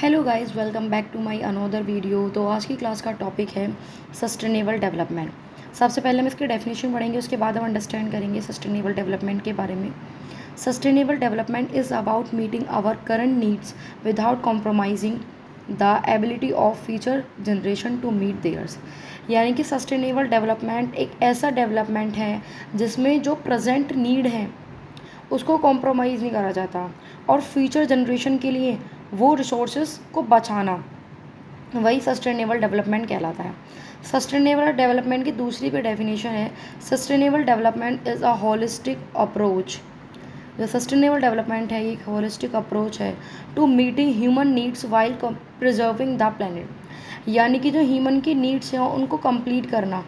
Hello guys, welcome back to my another video. तो आज की क्लास का टॉपिक है सस्टेनेबल डेवलपमेंट। सबसे पहले हम इसकी डेफिनेशन पढ़ेंगे, उसके बाद हम अंडरस्टैंड करेंगे सस्टेनेबल डेवलपमेंट के बारे में। Sustainable development is about meeting our current needs without compromising the ability of future generation to meet theirs. यानी कि सस्टेनेबल डेवलपमेंट एक ऐसा डेवलपमेंट है जिसमें जो प्रेजेंट नीड है उसको कॉम्प्रोमाइज़ नहीं करा जाता और फ्यूचर जनरेशन के लिए वो रिसोर्सेज को बचाना, वही सस्टेनेबल डेवलपमेंट कहलाता है। सस्टेनेबल डेवलपमेंट की दूसरी भी डेफिनेशन है, sustainable development is a holistic approach. जो सस्टेनेबल डेवलपमेंट है ये एक होलिस्टिक अप्रोच है to meeting human needs while preserving the planet. यानी कि जो ह्यूमन की नीड्स हैं उनको कंप्लीट करना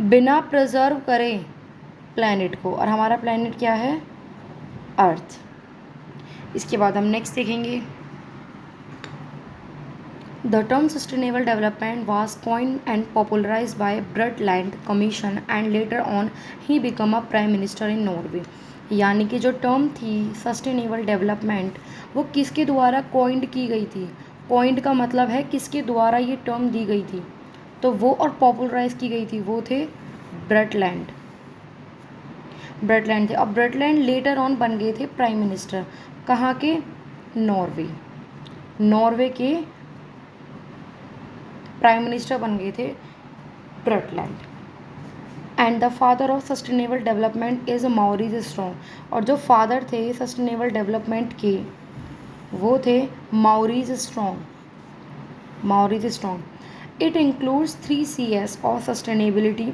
बिना प्रिजर्व करे प्लैनेट को, और हमारा प्लैनेट क्या है? अर्थ। इसके बाद हम नेक्स्ट देखेंगे। The term sustainable development was coined and popularised by Brundtland commission and later on he become a prime minister in Norway. यानी कि जो टर्म थी सस्टेनेबल डेवलपमेंट वो किसके द्वारा कॉइंड की गई थी? कॉइंड का मतलब है किसके द्वारा ये टर्म दी गई थी, तो वो और पॉपुलराइज की गई थी वो थे ब्रटलैंड ब्रटलैंड थे। अब ब्रटलैंड लेटर ऑन बन गए थे प्राइम मिनिस्टर। कहाँ के? नॉर्वे के प्राइम मिनिस्टर बन गए थे Brundtland. And the father of sustainable development is Maurice Strong. और जो फादर थे सस्टेनेबल डेवलपमेंट के वो थे Maurice Strong. It includes 3 Cs और सस्टेनेबिलिटी।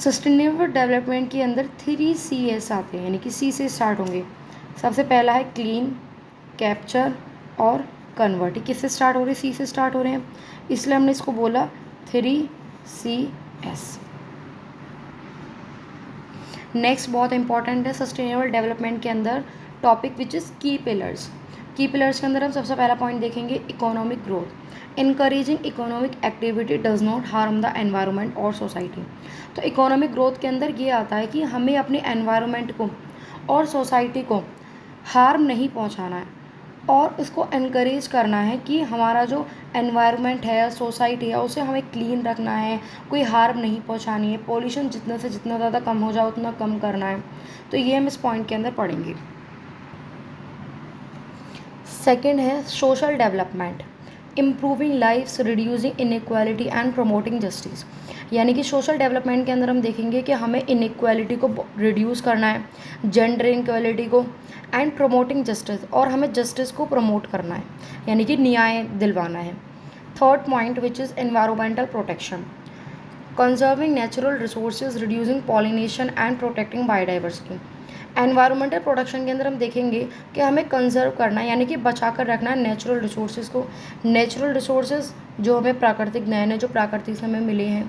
सस्टेनेबल डेवलपमेंट के अंदर 3 Cs आते हैं, यानी कि सी से स्टार्ट होंगे। सबसे पहला है क्लीन, कैप्चर और कन्वर्ट। किससे स्टार्ट हो रहे हैं? सी से स्टार्ट हो रहे हैं, इसलिए हमने इसको बोला 3 Cs। नेक्स्ट बहुत इंपॉर्टेंट है सस्टेनेबल डेवलपमेंट के अंदर टॉपिक विच इज़ की पिलर्स। की पिलर्स के अंदर हम सबसे पहला पॉइंट देखेंगे economic growth. Encouraging economic activity does not harm the environment और सोसाइटी। तो इकोनॉमिक ग्रोथ के अंदर ये आता है कि हमें अपने एनवायरनमेंट को और सोसाइटी को हार्म नहीं पहुंचाना है और उसको इनकरेज करना है कि हमारा जो एनवायरनमेंट है, सोसाइटी है, उसे हमें क्लीन रखना है, कोई हार्म नहीं पहुंचानी है, पोल्यूशन जितना से जितना ज़्यादा कम हो जाए उतना कम करना है। तो ये हम इस पॉइंट के अंदर पढ़ेंगे। सेकेंड है social development, improving lifes, reducing inequality and promoting justice. यानी कि सोशल डेवलपमेंट के अंदर हम देखेंगे कि हमें इनइक्वालिटी को रिड्यूस करना है, जेंडर इनइक्वालिटी को, एंड प्रमोटिंग जस्टिस, और हमें जस्टिस को प्रमोट करना है, यानी कि न्याय दिलवाना है। Third point which is environmental protection, conserving natural resources, reducing pollination and protecting biodiversity. Environmental protection के अंदर हम देखेंगे कि हमें कंजर्व करना है, यानी कि बचा कर रखना है नेचुरल रिसोर्सेज को। नेचुरल रिसोर्सेज जो हमें प्राकृतिक ज्ञान है, जो प्राकृतिक से हमें मिले हैं,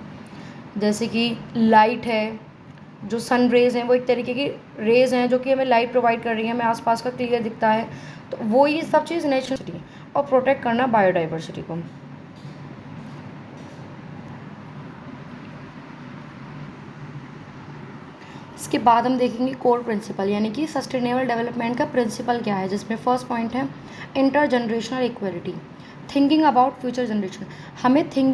जैसे कि लाइट है, जो सन रेज़ हैं वो एक तरीके की रेज़ हैं जो कि हमें लाइट प्रोवाइड कर रही है, हमें आसपास का क्लियर दिखता है, तो वो ये सब चीज़ नेचुरल। और प्रोटेक्ट करना बायोडाइवर्सिटी को। इसके बाद हम देखेंगे कोर प्रिंसिपल, यानी कि सस्टेनेबल डेवलपमेंट का प्रिंसिपल क्या है, जिसमें फर्स्ट पॉइंट है inter generational equality, thinking about future generation.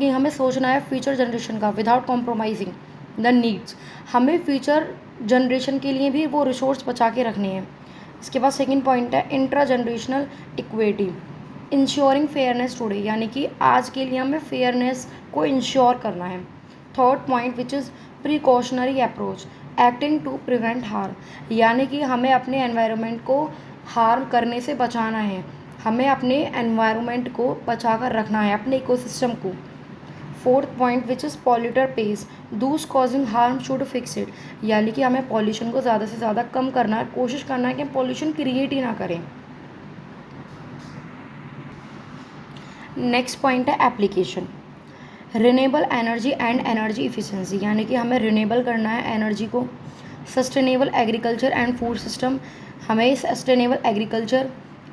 हमें सोचना है फ्यूचर जनरेशन का विदाउट कॉम्प्रोमाइजिंग द नीड्स। हमें फ्यूचर जनरेशन के लिए भी वो रिसोर्स बचा के रखने हैं। इसके बाद सेकेंड पॉइंट है inter generational equity, ensuring fairness today, यानी कि आज के लिए हमें फेयरनेस को इंश्योर करना है। Third point which is precautionary approach, acting to prevent harm, यानी कि हमें अपने एनवायरनमेंट को हार्म करने से बचाना है, हमें अपने एनवायरनमेंट को बचा कर रखना है, अपने इकोसिस्टम को। Fourth point which is polluter pays, thus causing harm should fix it, यानी कि हमें पॉल्यूशन को ज़्यादा से ज़्यादा कम करना है, कोशिश करना है कि हम पॉल्यूशन क्रिएट ही ना करें। नेक्स्ट पॉइंट है application, renewable energy and energy efficiency, यानी कि हमें रिन्यूएबल करना है एनर्जी को। Sustainable agriculture and food system, हमें sustainable agriculture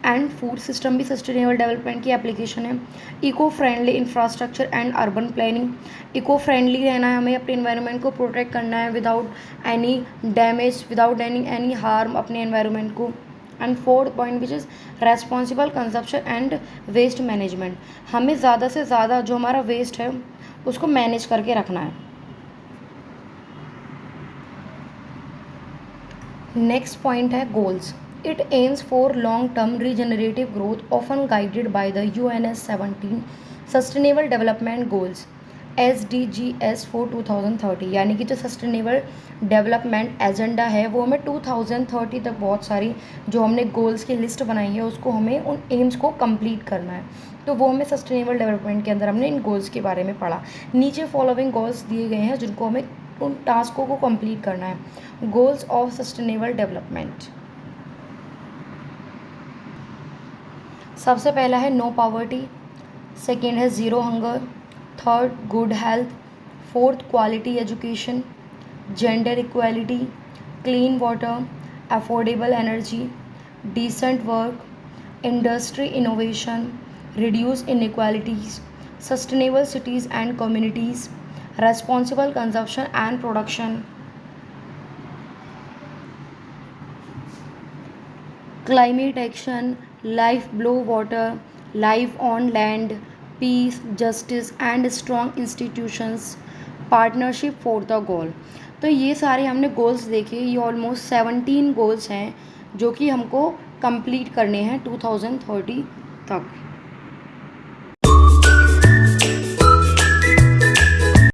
and food system भी सस्टेनेबल डेवलपमेंट की एप्लीकेशन है। Eco friendly infrastructure and urban planning, eco friendly रहना है, हमें अपने एनवायरनमेंट को प्रोटेक्ट करना है without any damage, without any harm अपने एनवायरनमेंट को। And fourth point which is responsible consumption and waste management. हमें ज़्यादा से ज़्यादा जो हमारा वेस्ट है उसको मैनेज करके रखना है। नेक्स्ट पॉइंट है goals. It aims for long term regenerative growth often guided by the UN's 17 sustainable development goals SDGs for 2030। यानी कि जो सस्टेनेबल डेवलपमेंट एजेंडा है वो हमें 2030 तक बहुत सारी जो हमने गोल्स की लिस्ट बनाई है उसको हमें उन एम्स को कंप्लीट करना है। तो वो हमें सस्टेनेबल डेवलपमेंट के अंदर हमने इन गोल्स के बारे में पढ़ा। नीचे फॉलोइंग गोल्स दिए गए हैं जिनको हमें उन टास्कों को कंप्लीट करना है। Goals of sustainable development. सबसे पहला है नो पॉवर्टी, सेकेंड है zero hunger, third good health, fourth quality education, gender equality, clean water, affordable energy, decent work, industry innovation, reduce inequalities, sustainable cities and communities, responsible consumption and production, climate action, life below water, life on land, peace, justice and strong institutions, partnership for the goal। तो ये सारे हमने goals देखे। ये almost 17 goals हैं जो कि हमको कंप्लीट करने हैं 2030 तक।